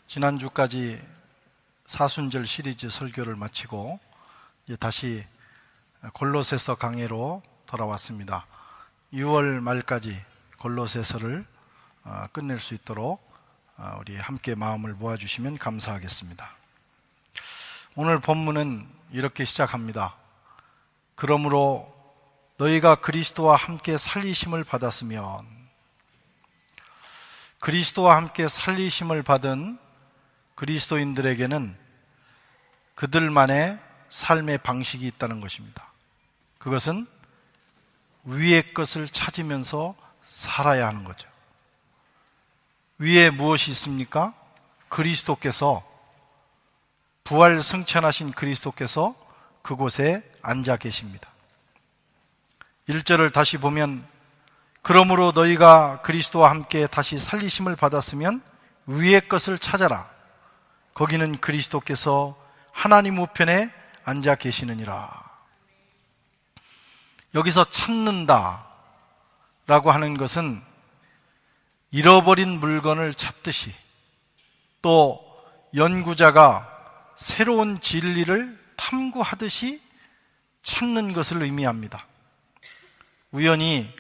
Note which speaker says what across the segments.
Speaker 1: 지난주까지 사순절 시리즈 설교를 마치고 이제 다시 골로새서 강해로 돌아왔습니다. 6월 말까지 골로새서를 끝낼 수 있도록 우리 함께 마음을 모아주시면 감사하겠습니다. 오늘 본문은 이렇게 시작합니다. 그러므로 너희가 그리스도와 함께 살리심을 받았으면, 그리스도와 함께 살리심을 받은 그리스도인들에게는 그들만의 삶의 방식이 있다는 것입니다. 그것은 위의 것을 찾으면서 살아야 하는 거죠. 위에 무엇이 있습니까? 그리스도께서, 부활 승천하신 그리스도께서 그곳에 앉아 계십니다. 1절을 다시 보면, 그러므로 너희가 그리스도와 함께 다시 살리심을 받았으면 위의 것을 찾아라. 거기는 그리스도께서 하나님 우편에 앉아 계시느니라. 여기서 찾는다 라고 하는 것은 잃어버린 물건을 찾듯이, 또 연구자가 새로운 진리를 탐구하듯이 찾는 것을 의미합니다. 우연히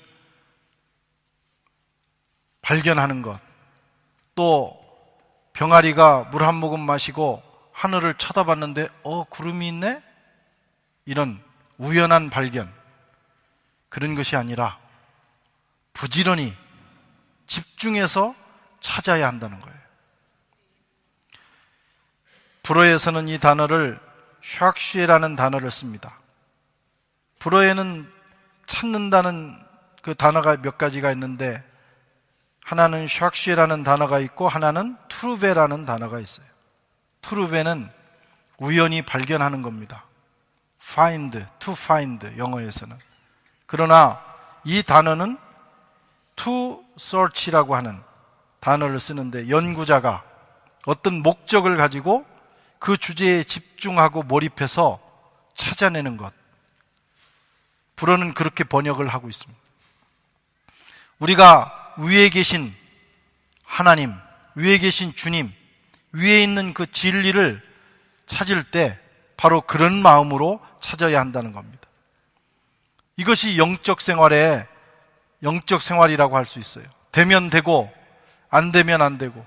Speaker 1: 발견하는 것, 또 병아리가 물 한 모금 마시고 하늘을 쳐다봤는데 구름이 있네? 이런 우연한 발견, 그런 것이 아니라 부지런히 집중해서 찾아야 한다는 거예요. 불어에서는 이 단어를 샥쉬라는 단어를 씁니다. 불어에는 찾는다는 그 단어가 몇 가지가 있는데, 하나는 샥쉬라는 단어가 있고 하나는 투르베라는 단어가 있어요. 투르베는 우연히 발견하는 겁니다. find, to find 영어에서는. 그러나 이 단어는 to search라고 하는 단어를 쓰는데, 연구자가 어떤 목적을 가지고 그 주제에 집중하고 몰입해서 찾아내는 것, 불어는 그렇게 번역을 하고 있습니다. 우리가 위에 계신 하나님, 위에 계신 주님, 위에 있는 그 진리를 찾을 때 바로 그런 마음으로 찾아야 한다는 겁니다. 이것이 영적 생활의 영적 생활이라고 할 수 있어요. 되면 되고 안 되면 안 되고,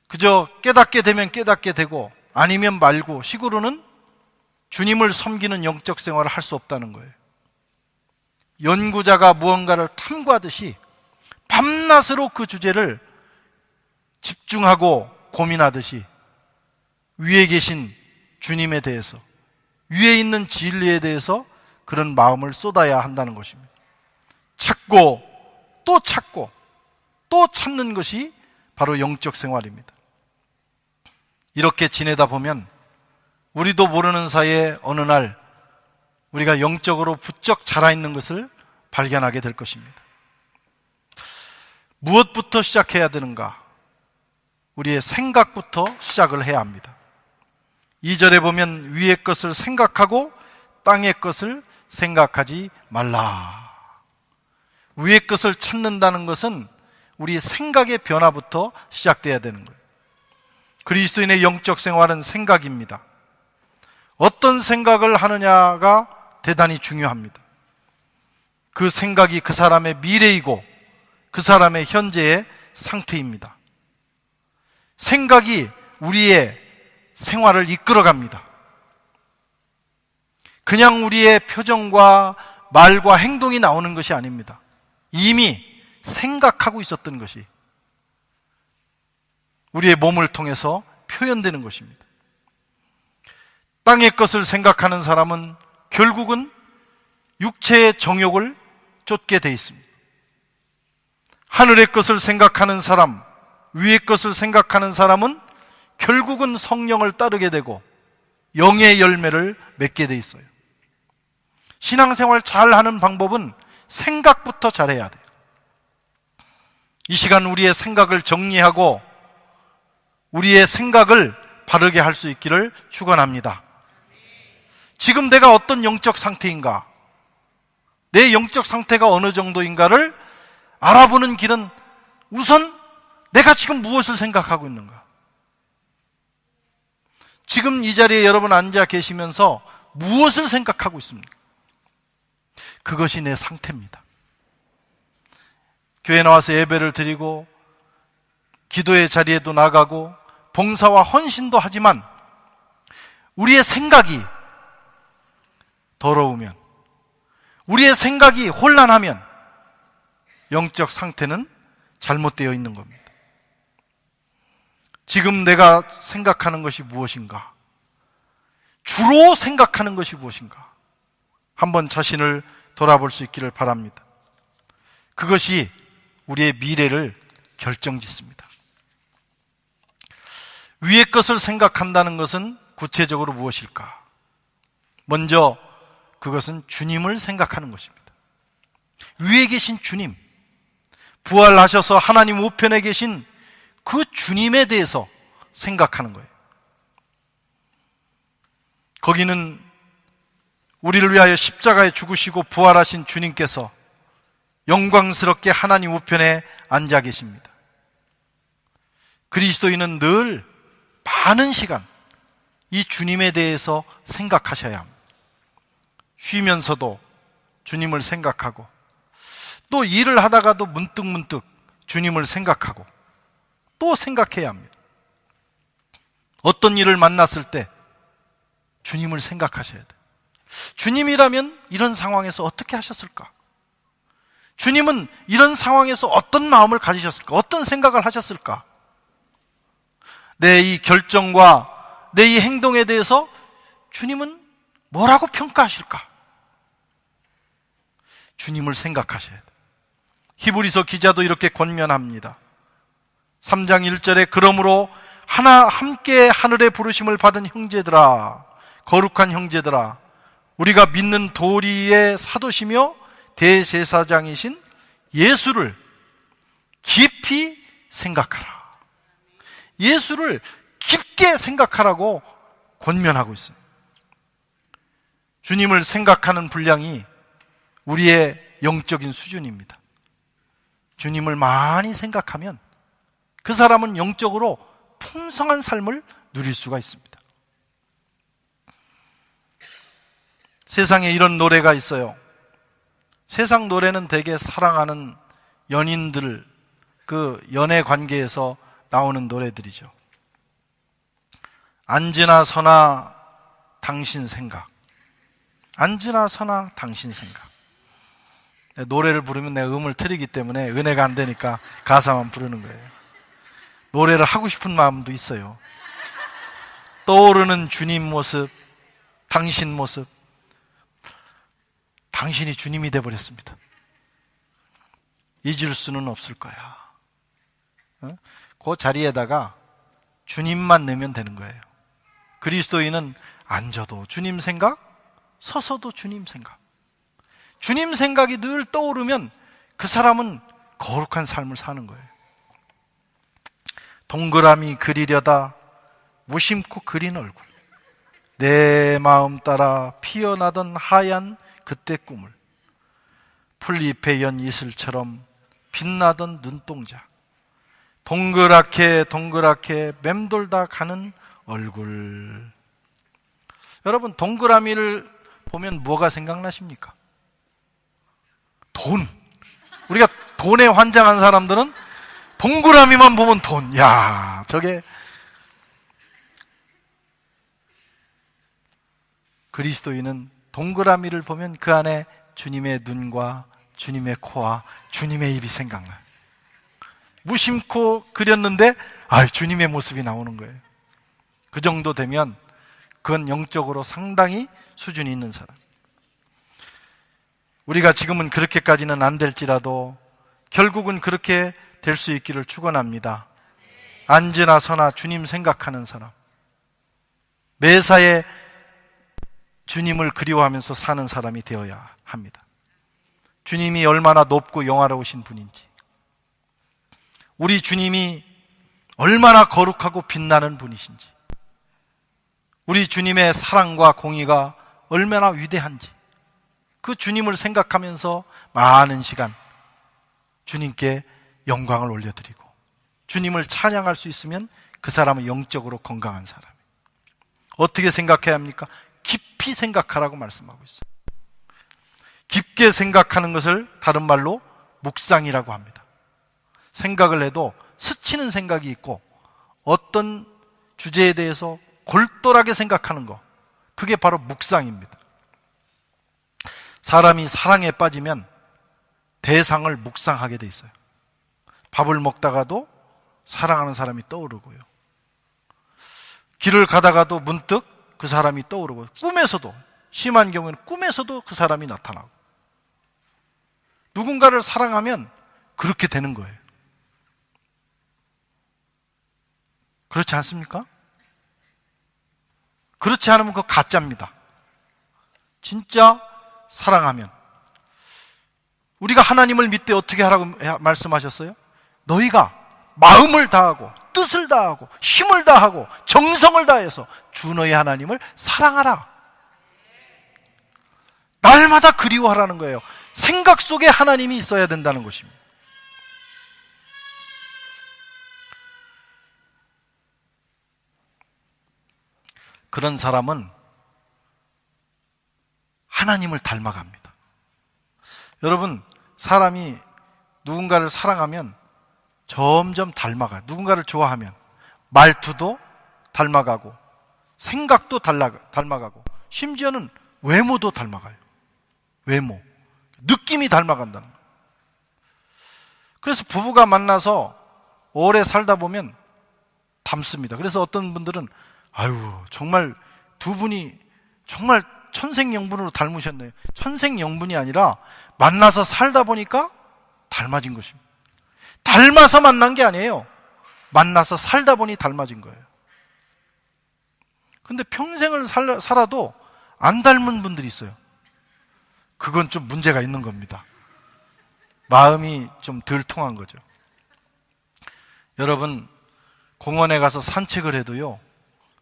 Speaker 1: 그저 깨닫게 되면 깨닫게 되고 아니면 말고 식으로는 주님을 섬기는 영적 생활을 할 수 없다는 거예요. 연구자가 무언가를 탐구하듯이 밤낮으로 그 주제를 집중하고 고민하듯이 위에 계신 주님에 대해서, 위에 있는 진리에 대해서 그런 마음을 쏟아야 한다는 것입니다. 찾고 또 찾고 또 찾는 것이 바로 영적 생활입니다. 이렇게 지내다 보면 우리도 모르는 사이에 어느 날 우리가 영적으로 부쩍 자라있는 것을 발견하게 될 것입니다. 무엇부터 시작해야 되는가? 우리의 생각부터 시작을 해야 합니다. 2절에 보면 위의 것을 생각하고 땅의 것을 생각하지 말라. 위의 것을 찾는다는 것은 우리 생각의 변화부터 시작돼야 되는 거예요. 그리스도인의 영적 생활은 생각입니다. 어떤 생각을 하느냐가 대단히 중요합니다. 그 생각이 그 사람의 미래이고 그 사람의 현재의 상태입니다. 생각이 우리의 생활을 이끌어갑니다. 그냥 우리의 표정과 말과 행동이 나오는 것이 아닙니다. 이미 생각하고 있었던 것이 우리의 몸을 통해서 표현되는 것입니다. 땅의 것을 생각하는 사람은 결국은 육체의 정욕을 쫓게 돼 있습니다. 하늘의 것을 생각하는 사람, 위의 것을 생각하는 사람은 결국은 성령을 따르게 되고 영의 열매를 맺게 돼 있어요. 신앙생활 잘하는 방법은 생각부터 잘해야 돼요. 이 시간 우리의 생각을 정리하고 우리의 생각을 바르게 할 수 있기를 축원합니다. 지금 내가 어떤 영적 상태인가, 내 영적 상태가 어느 정도인가를 알아보는 길은 우선 내가 지금 무엇을 생각하고 있는가, 지금 이 자리에 여러분 앉아 계시면서 무엇을 생각하고 있습니까? 그것이 내 상태입니다. 교회 나와서 예배를 드리고 기도의 자리에도 나가고 봉사와 헌신도 하지만 우리의 생각이 더러우면, 우리의 생각이 혼란하면 영적 상태는 잘못되어 있는 겁니다. 지금 내가 생각하는 것이 무엇인가? 주로 생각하는 것이 무엇인가? 한번 자신을 돌아볼 수 있기를 바랍니다. 그것이 우리의 미래를 결정짓습니다. 위의 것을 생각한다는 것은 구체적으로 무엇일까? 먼저 그것은 주님을 생각하는 것입니다. 위에 계신 주님, 부활하셔서 하나님 우편에 계신 그 주님에 대해서 생각하는 거예요. 거기는 우리를 위하여 십자가에 죽으시고 부활하신 주님께서 영광스럽게 하나님 우편에 앉아 계십니다. 그리스도인은 늘 많은 시간 이 주님에 대해서 생각하셔야 합니다. 쉬면서도 주님을 생각하고, 또 일을 하다가도 문득문득 주님을 생각하고 또 생각해야 합니다. 어떤 일을 만났을 때 주님을 생각하셔야 돼요. 주님이라면 이런 상황에서 어떻게 하셨을까? 주님은 이런 상황에서 어떤 마음을 가지셨을까? 어떤 생각을 하셨을까? 내 이 결정과 내 이 행동에 대해서 주님은 뭐라고 평가하실까? 주님을 생각하셔야 돼요. 히브리서 기자도 이렇게 권면합니다. 3장 1절에 그러므로 함께 하늘의 부르심을 받은 형제들아, 거룩한 형제들아, 우리가 믿는 도리의 사도시며 대제사장이신 예수를 깊이 생각하라. 예수를 깊게 생각하라고 권면하고 있어요. 주님을 생각하는 분량이 우리의 영적인 수준입니다. 주님을 많이 생각하면 그 사람은 영적으로 풍성한 삶을 누릴 수가 있습니다. 세상에 이런 노래가 있어요. 세상 노래는 대개 사랑하는 연인들, 그 연애 관계에서 나오는 노래들이죠. 앉으나 서나 당신 생각, 앉으나 서나 당신 생각. 노래를 부르면 내가 음을 틀리기 때문에 은혜가 안 되니까 가사만 부르는 거예요. 노래를 하고 싶은 마음도 있어요. 떠오르는 주님 모습, 당신 모습. 당신이 주님이 되어버렸습니다. 잊을 수는 없을 거야. 그 자리에다가 주님만 넣으면 되는 거예요. 그리스도인은 앉아도 주님 생각, 서서도 주님 생각. 주님 생각이 늘 떠오르면 그 사람은 거룩한 삶을 사는 거예요. 동그라미 그리려다 무심코 그린 얼굴, 내 마음 따라 피어나던 하얀 그때 꿈을, 풀잎에 연 이슬처럼 빛나던 눈동자, 동그랗게 동그랗게 맴돌다 가는 얼굴. 여러분, 동그라미를 보면 뭐가 생각나십니까? 돈. 우리가 돈에 환장한 사람들은 동그라미만 보면 돈. 야, 저게. 그리스도인은 동그라미를 보면 그 안에 주님의 눈과 주님의 코와 주님의 입이 생각나요. 무심코 그렸는데 주님의 모습이 나오는 거예요. 그 정도 되면 그건 영적으로 상당히 수준이 있는 사람. 우리가 지금은 그렇게까지는 안 될지라도 결국은 그렇게 될 수 있기를 축원합니다. 앉으나 서나 주님 생각하는 사람, 매사에 주님을 그리워하면서 사는 사람이 되어야 합니다. 주님이 얼마나 높고 영화로우신 분인지, 우리 주님이 얼마나 거룩하고 빛나는 분이신지, 우리 주님의 사랑과 공의가 얼마나 위대한지, 그 주님을 생각하면서 많은 시간 주님께 영광을 올려드리고 주님을 찬양할 수 있으면 그 사람은 영적으로 건강한 사람이에요. 어떻게 생각해야 합니까? 깊이 생각하라고 말씀하고 있어요. 깊게 생각하는 것을 다른 말로 묵상이라고 합니다. 생각을 해도 스치는 생각이 있고 어떤 주제에 대해서 골똘하게 생각하는 것, 그게 바로 묵상입니다. 사람이 사랑에 빠지면 대상을 묵상하게 돼 있어요. 밥을 먹다가도 사랑하는 사람이 떠오르고요. 길을 가다가도 문득 그 사람이 떠오르고, 꿈에서도, 심한 경우에는 꿈에서도 그 사람이 나타나고. 누군가를 사랑하면 그렇게 되는 거예요. 그렇지 않습니까? 그렇지 않으면 그거 가짜입니다. 진짜 사랑하면. 우리가 하나님을 믿되 어떻게 하라고 말씀하셨어요? 너희가 마음을 다하고 뜻을 다하고 힘을 다하고 정성을 다해서 주 너희 하나님을 사랑하라. 날마다 그리워하라는 거예요. 생각 속에 하나님이 있어야 된다는 것입니다. 그런 사람은 하나님을 닮아갑니다. 여러분, 사람이 누군가를 사랑하면 점점 닮아가요. 누군가를 좋아하면 말투도 닮아가고 생각도 닮아가고 심지어는 외모도 닮아가요. 외모, 느낌이 닮아간다는 거예요. 그래서 부부가 만나서 오래 살다 보면 닮습니다. 그래서 어떤 분들은 아유, 정말 두 분이 정말 천생연분으로 닮으셨네요. 천생연분이 아니라 만나서 살다 보니까 닮아진 것입니다. 닮아서 만난 게 아니에요. 만나서 살다 보니 닮아진 거예요. 근데 평생을 살아도 안 닮은 분들이 있어요. 그건 좀 문제가 있는 겁니다. 마음이 좀 덜 통한 거죠. 여러분, 공원에 가서 산책을 해도요,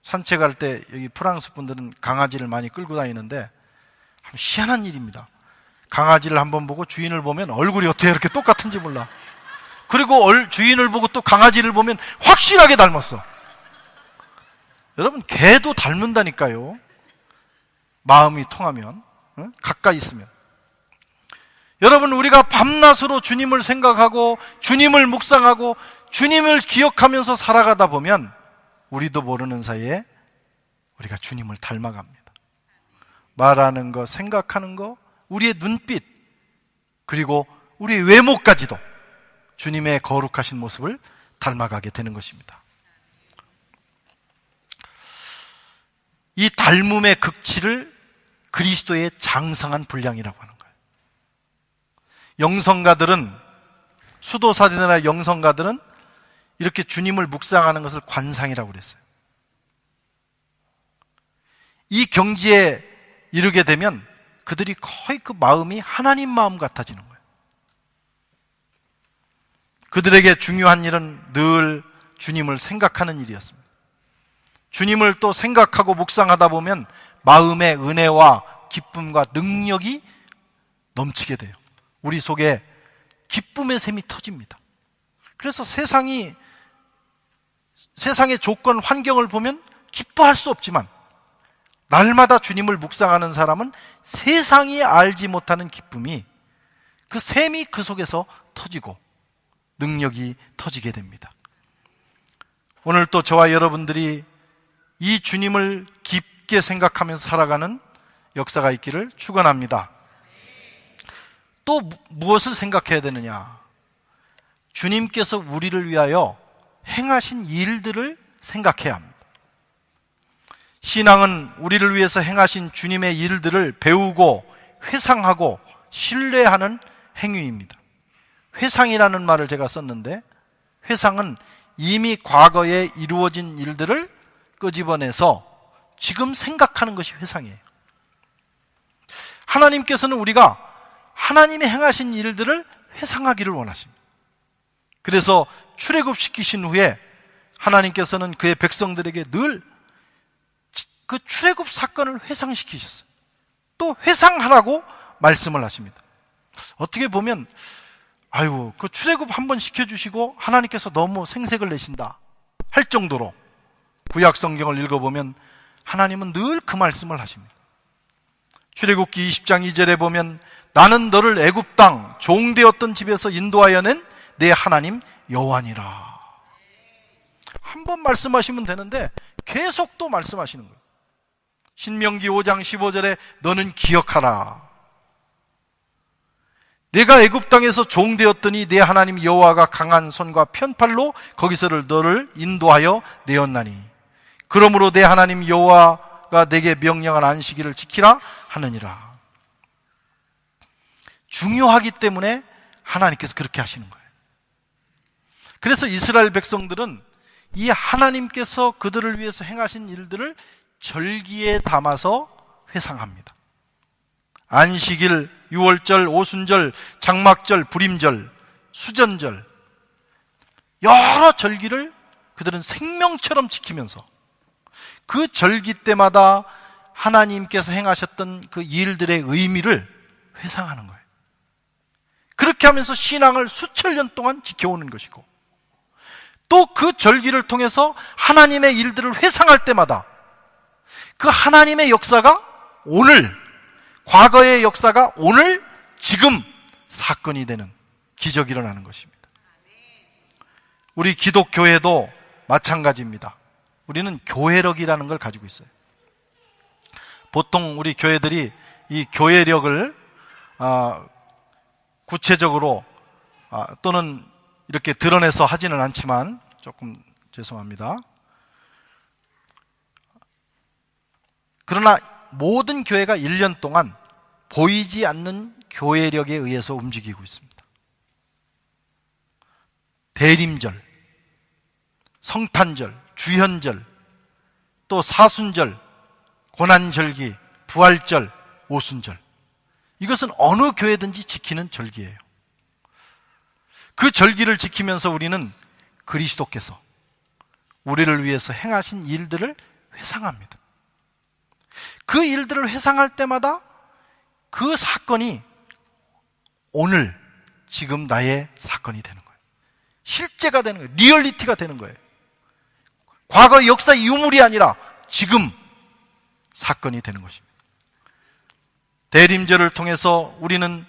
Speaker 1: 산책할 때 여기 프랑스 분들은 강아지를 많이 끌고 다니는데 희한한 일입니다. 강아지를 한번 보고 주인을 보면 얼굴이 어떻게 이렇게 똑같은지 몰라. 그리고 주인을 보고 또 강아지를 보면 확실하게 닮았어. 여러분, 개도 닮는다니까요. 마음이 통하면, 가까이 있으면. 여러분, 우리가 밤낮으로 주님을 생각하고 주님을 묵상하고 주님을 기억하면서 살아가다 보면 우리도 모르는 사이에 우리가 주님을 닮아갑니다. 말하는 거, 생각하는 거, 우리의 눈빛, 그리고 우리의 외모까지도 주님의 거룩하신 모습을 닮아가게 되는 것입니다. 이 닮음의 극치를 그리스도의 장성한 분량이라고 하는 거예요. 영성가들은, 수도사들이나 영성가들은 이렇게 주님을 묵상하는 것을 관상이라고 그랬어요. 이 경지에 이르게 되면 그들이 거의 그 마음이 하나님 마음 같아지는 거예요. 그들에게 중요한 일은 늘 주님을 생각하는 일이었습니다. 주님을 또 생각하고 묵상하다 보면 마음의 은혜와 기쁨과 능력이 넘치게 돼요. 우리 속에 기쁨의 샘이 터집니다. 그래서 세상의 조건, 환경을 보면 기뻐할 수 없지만 날마다 주님을 묵상하는 사람은 세상이 알지 못하는 기쁨이, 그 샘이 그 속에서 터지고 능력이 터지게 됩니다. 오늘 또 저와 여러분들이 이 주님을 깊게 생각하면서 살아가는 역사가 있기를 축원합니다. 또 무엇을 생각해야 되느냐? 주님께서 우리를 위하여 행하신 일들을 생각해야 합니다. 신앙은 우리를 위해서 행하신 주님의 일들을 배우고 회상하고 신뢰하는 행위입니다. 회상이라는 말을 제가 썼는데, 회상은 이미 과거에 이루어진 일들을 끄집어내서 지금 생각하는 것이 회상이에요. 하나님께서는 우리가 하나님이 행하신 일들을 회상하기를 원하십니다. 그래서 출애굽시키신 후에 하나님께서는 그의 백성들에게 늘 그 출애굽 사건을 회상시키셨어요. 또 회상하라고 말씀을 하십니다. 어떻게 보면 아유, 그 출애굽 한번 시켜주시고 하나님께서 너무 생색을 내신다 할 정도로 구약 성경을 읽어보면 하나님은 늘 그 말씀을 하십니다. 출애굽기 20장 2절에 보면 나는 너를 애굽 땅 종되었던 집에서 인도하여 낸 내 하나님 여호와니라. 한 번 말씀하시면 되는데 계속 또 말씀하시는 거예요. 신명기 5장 15절에 너는 기억하라. 내가 애굽 땅에서 종되었더니 내 하나님 여호와가 강한 손과 편팔로 거기서를 너를 인도하여 내었나니 그러므로 내 하나님 여호와가 내게 명령한 안식일을 지키라 하느니라. 중요하기 때문에 하나님께서 그렇게 하시는 거예요. 그래서 이스라엘 백성들은 이 하나님께서 그들을 위해서 행하신 일들을 절기에 담아서 회상합니다. 안식일, 유월절, 오순절, 장막절, 불임절, 수전절, 여러 절기를 그들은 생명처럼 지키면서 그 절기 때마다 하나님께서 행하셨던 그 일들의 의미를 회상하는 거예요. 그렇게 하면서 신앙을 수천 년 동안 지켜오는 것이고, 또 그 절기를 통해서 하나님의 일들을 회상할 때마다 그 하나님의 역사가 오늘, 과거의 역사가 오늘, 지금 사건이 되는 기적이 일어나는 것입니다. 우리 기독교회도 마찬가지입니다. 우리는 교회력이라는 걸 가지고 있어요. 보통 우리 교회들이 이 교회력을 구체적으로 또는 이렇게 드러내서 하지는 않지만, 조금 죄송합니다. 그러나 모든 교회가 1년 동안 보이지 않는 교회력에 의해서 움직이고 있습니다. 대림절, 성탄절, 주현절, 또 사순절, 고난절기, 부활절, 오순절, 이것은 어느 교회든지 지키는 절기예요. 그 절기를 지키면서 우리는 그리스도께서 우리를 위해서 행하신 일들을 회상합니다. 그 일들을 회상할 때마다 그 사건이 오늘, 지금 나의 사건이 되는 거예요. 실제가 되는 거예요. 리얼리티가 되는 거예요. 과거 역사 유물이 아니라 지금 사건이 되는 것입니다. 대림절을 통해서 우리는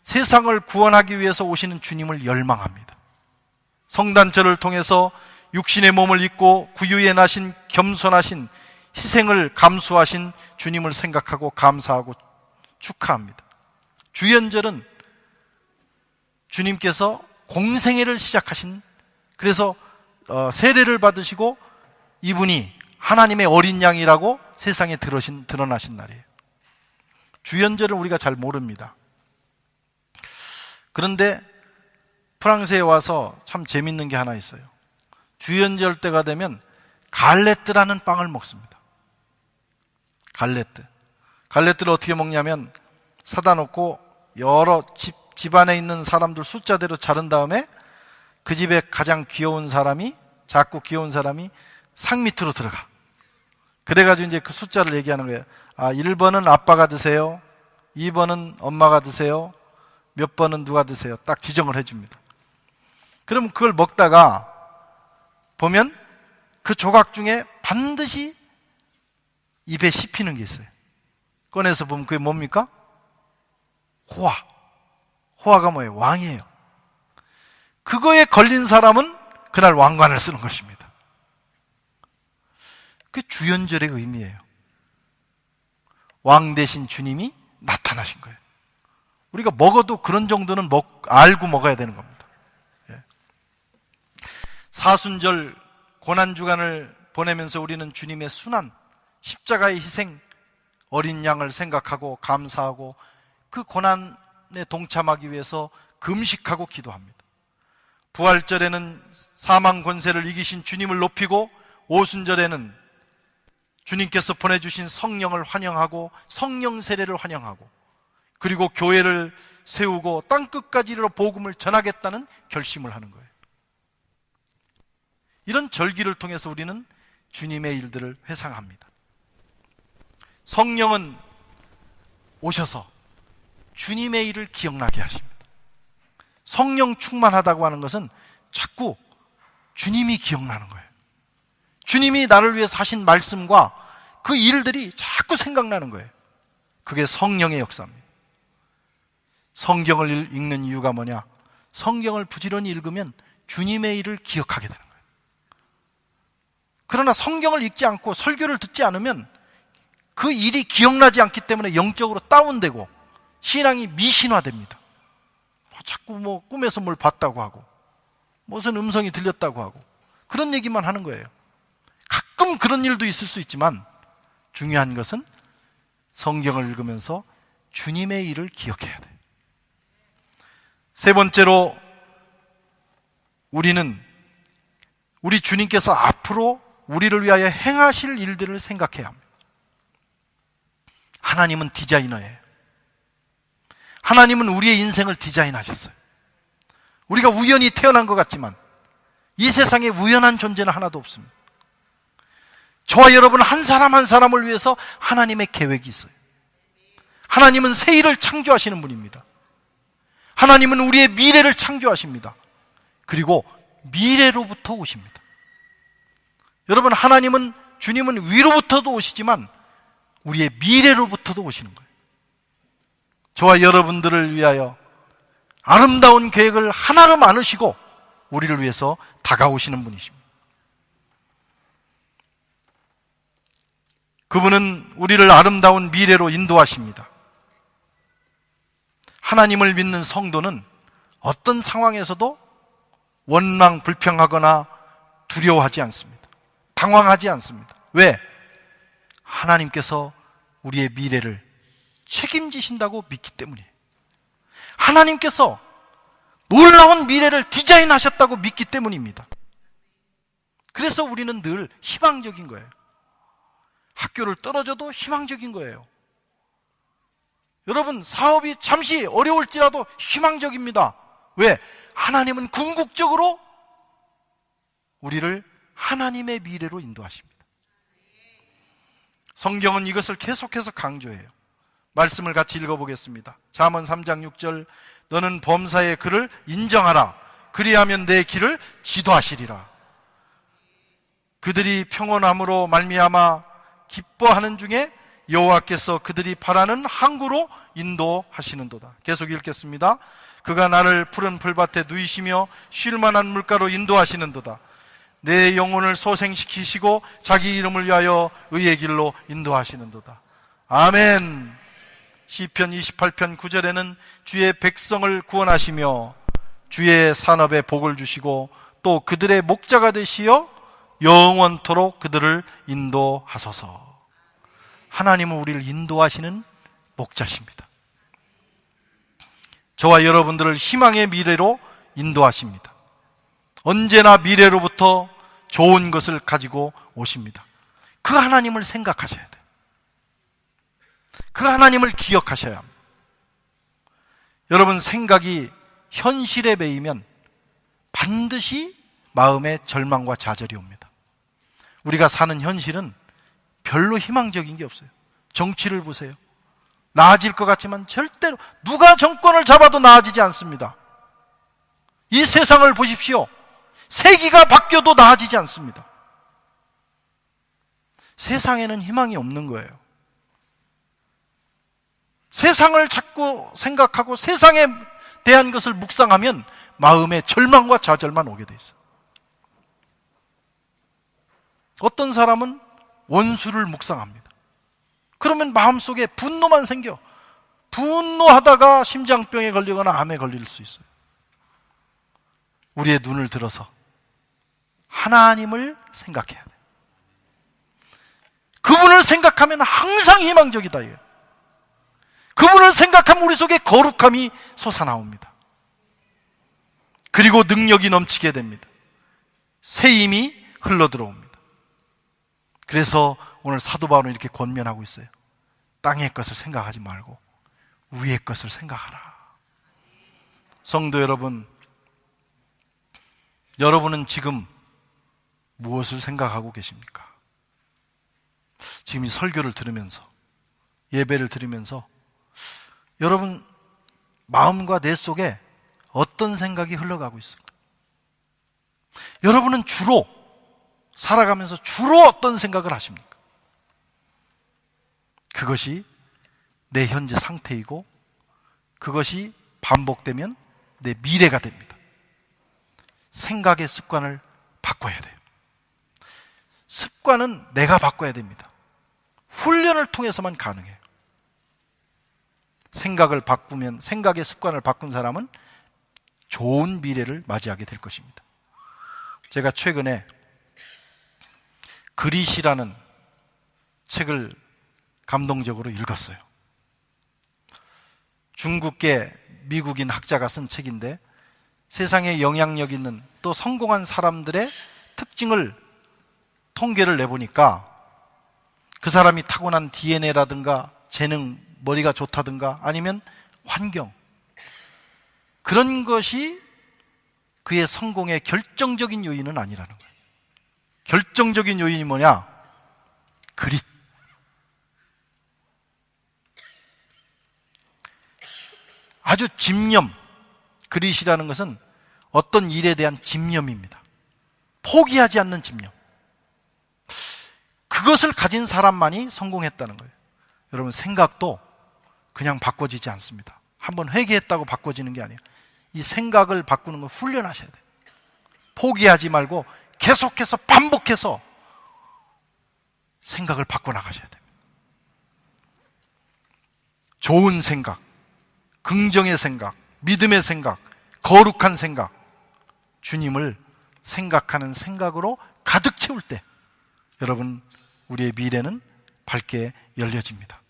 Speaker 1: 세상을 구원하기 위해서 오시는 주님을 열망합니다. 성단절을 통해서 육신의 몸을 입고 구유에 나신 겸손하신 희생을 감수하신 주님을 생각하고 감사하고 축하합니다. 주연절은 주님께서 공생애를 시작하신, 그래서 세례를 받으시고 이분이 하나님의 어린 양이라고 세상에 드러나신 날이에요. 주연절은 우리가 잘 모릅니다. 그런데 프랑스에 와서 참 재밌는 게 하나 있어요. 주연절 때가 되면 갈레뜨라는 빵을 먹습니다. 갈레뜨를 어떻게 먹냐면 사다 놓고 여러 집안에 있는 사람들 숫자대로 자른 다음에 그 집에 가장 귀여운 사람이, 작고 귀여운 사람이 상 밑으로 들어가. 그래가지고 이제 그 숫자를 얘기하는 거예요. 1번은 아빠가 드세요. 2번은 엄마가 드세요. 몇 번은 누가 드세요. 딱 지정을 해줍니다. 그러면 그걸 먹다가 보면 그 조각 중에 반드시 입에 씹히는 게 있어요. 꺼내서 보면 그게 뭡니까? 호화. 호화가 뭐예요? 왕이에요. 그거에 걸린 사람은 그날 왕관을 쓰는 것입니다. 그게 주연절의 의미예요. 왕 대신 주님이 나타나신 거예요. 우리가 먹어도 그런 정도는 알고 먹어야 되는 겁니다. 예. 사순절 고난주간을 보내면서 우리는 주님의 순환, 십자가의 희생, 어린 양을 생각하고 감사하고 그 고난에 동참하기 위해서 금식하고 기도합니다. 부활절에는 사망 권세를 이기신 주님을 높이고, 오순절에는 주님께서 보내주신 성령을 환영하고 성령 세례를 환영하고, 그리고 교회를 세우고 땅끝까지 이르러 복음을 전하겠다는 결심을 하는 거예요. 이런 절기를 통해서 우리는 주님의 일들을 회상합니다. 성령은 오셔서 주님의 일을 기억나게 하십니다. 성령 충만하다고 하는 것은 자꾸 주님이 기억나는 거예요. 주님이 나를 위해서 하신 말씀과 그 일들이 자꾸 생각나는 거예요. 그게 성령의 역사입니다. 성경을 읽는 이유가 뭐냐? 성경을 부지런히 읽으면 주님의 일을 기억하게 되는 거예요. 그러나 성경을 읽지 않고 설교를 듣지 않으면 그 일이 기억나지 않기 때문에 영적으로 다운되고 신앙이 미신화됩니다. 자꾸 꿈에서 뭘 봤다고 하고 무슨 음성이 들렸다고 하고 그런 얘기만 하는 거예요. 가끔 그런 일도 있을 수 있지만 중요한 것은 성경을 읽으면서 주님의 일을 기억해야 돼요. 세 번째로 우리는 우리 주님께서 앞으로 우리를 위하여 행하실 일들을 생각해야 합니다. 하나님은 디자이너예요. 하나님은 우리의 인생을 디자인하셨어요. 우리가 우연히 태어난 것 같지만 이 세상에 우연한 존재는 하나도 없습니다. 저와 여러분 한 사람 한 사람을 위해서 하나님의 계획이 있어요. 하나님은 새 일을 창조하시는 분입니다. 하나님은 우리의 미래를 창조하십니다. 그리고 미래로부터 오십니다. 여러분, 하나님은, 주님은 위로부터도 오시지만 우리의 미래로부터도 오시는 거예요. 저와 여러분들을 위하여 아름다운 계획을 하나로 안으시고 우리를 위해서 다가오시는 분이십니다. 그분은 우리를 아름다운 미래로 인도하십니다. 하나님을 믿는 성도는 어떤 상황에서도 원망, 불평하거나 두려워하지 않습니다. 당황하지 않습니다. 왜? 하나님께서 우리의 미래를 책임지신다고 믿기 때문이에요. 하나님께서 놀라운 미래를 디자인하셨다고 믿기 때문입니다. 그래서 우리는 늘 희망적인 거예요. 학교를 떨어져도 희망적인 거예요. 여러분, 사업이 잠시 어려울지라도 희망적입니다. 왜? 하나님은 궁극적으로 우리를 하나님의 미래로 인도하십니다. 성경은 이것을 계속해서 강조해요. 말씀을 같이 읽어보겠습니다. 잠언 3장 6절, 너는 범사의 그를 인정하라. 그리하면 내 길을 지도하시리라. 그들이 평온함으로 말미암아 기뻐하는 중에 여호와께서 그들이 바라는 항구로 인도하시는도다. 계속 읽겠습니다. 그가 나를 푸른 풀밭에 누이시며 쉴만한 물가로 인도하시는도다. 내 영혼을 소생시키시고 자기 이름을 위하여 의의 길로 인도하시는도다. 아멘. 시편 28편 9절에는 주의 백성을 구원하시며 주의 산업에 복을 주시고 또 그들의 목자가 되시어 영원토록 그들을 인도하소서. 하나님은 우리를 인도하시는 목자십니다. 저와 여러분들을 희망의 미래로 인도하십니다. 언제나 미래로부터 좋은 것을 가지고 오십니다. 그 하나님을 생각하셔야 돼요. 그 하나님을 기억하셔야 합니다. 여러분, 생각이 현실에 매이면 반드시 마음에 절망과 좌절이 옵니다. 우리가 사는 현실은 별로 희망적인 게 없어요. 정치를 보세요. 나아질 것 같지만 절대로 누가 정권을 잡아도 나아지지 않습니다. 이 세상을 보십시오. 세기가 바뀌어도 나아지지 않습니다. 세상에는 희망이 없는 거예요. 세상을 자꾸 생각하고 세상에 대한 것을 묵상하면 마음에 절망과 좌절만 오게 돼 있어요. 어떤 사람은 원수를 묵상합니다. 그러면 마음속에 분노만 생겨. 분노하다가 심장병에 걸리거나 암에 걸릴 수 있어요. 우리의 눈을 들어서 하나님을 생각해야 돼요. 그분을 생각하면 항상 희망적이다. 그분을 생각하면 우리 속에 거룩함이 솟아나옵니다. 그리고 능력이 넘치게 됩니다. 새 힘이 흘러들어옵니다. 그래서 오늘 사도 바울은 이렇게 권면하고 있어요. 땅의 것을 생각하지 말고 위의 것을 생각하라. 성도 여러분, 여러분은 지금 무엇을 생각하고 계십니까? 지금 이 설교를 들으면서, 예배를 들으면서 여러분 마음과 뇌 속에 어떤 생각이 흘러가고 있습니까? 여러분은 주로 살아가면서 주로 어떤 생각을 하십니까? 그것이 내 현재 상태이고 그것이 반복되면 내 미래가 됩니다. 생각의 습관을 바꿔야 돼요. 습관은 내가 바꿔야 됩니다. 훈련을 통해서만 가능해요. 생각을 바꾸면, 생각의 습관을 바꾼 사람은 좋은 미래를 맞이하게 될 것입니다. 제가 최근에 그릿이라는 책을 감동적으로 읽었어요. 중국계 미국인 학자가 쓴 책인데 세상에 영향력 있는 또 성공한 사람들의 특징을 통계를 내보니까 그 사람이 타고난 DNA라든가 재능, 머리가 좋다든가 아니면 환경, 그런 것이 그의 성공의 결정적인 요인은 아니라는 거예요. 결정적인 요인이 뭐냐? 그릿. 아주 집념. 그릿이라는 것은 어떤 일에 대한 집념입니다. 포기하지 않는 집념. 그것을 가진 사람만이 성공했다는 거예요. 여러분, 생각도 그냥 바꿔지지 않습니다. 한번 회개했다고 바꿔지는 게 아니에요. 이 생각을 바꾸는 걸 훈련하셔야 돼요. 포기하지 말고 계속해서 반복해서 생각을 바꿔나가셔야 돼요. 좋은 생각, 긍정의 생각, 믿음의 생각, 거룩한 생각, 주님을 생각하는 생각으로 가득 채울 때 여러분, 우리의 미래는 밝게 열려집니다.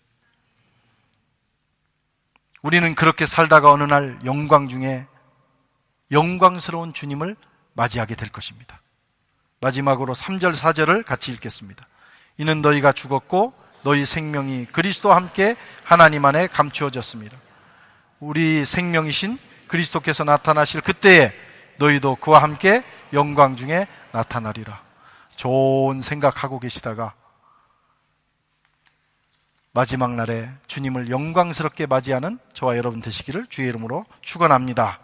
Speaker 1: 우리는 그렇게 살다가 어느 날 영광 중에 영광스러운 주님을 맞이하게 될 것입니다. 마지막으로 3절 4절을 같이 읽겠습니다. 이는 너희가 죽었고 너희 생명이 그리스도와 함께 하나님 안에 감추어졌습니다. 우리 생명이신 그리스도께서 나타나실 그때에 너희도 그와 함께 영광 중에 나타나리라. 좋은 생각하고 계시다가 마지막 날에 주님을 영광스럽게 맞이하는 저와 여러분 되시기를 주의 이름으로 축원합니다.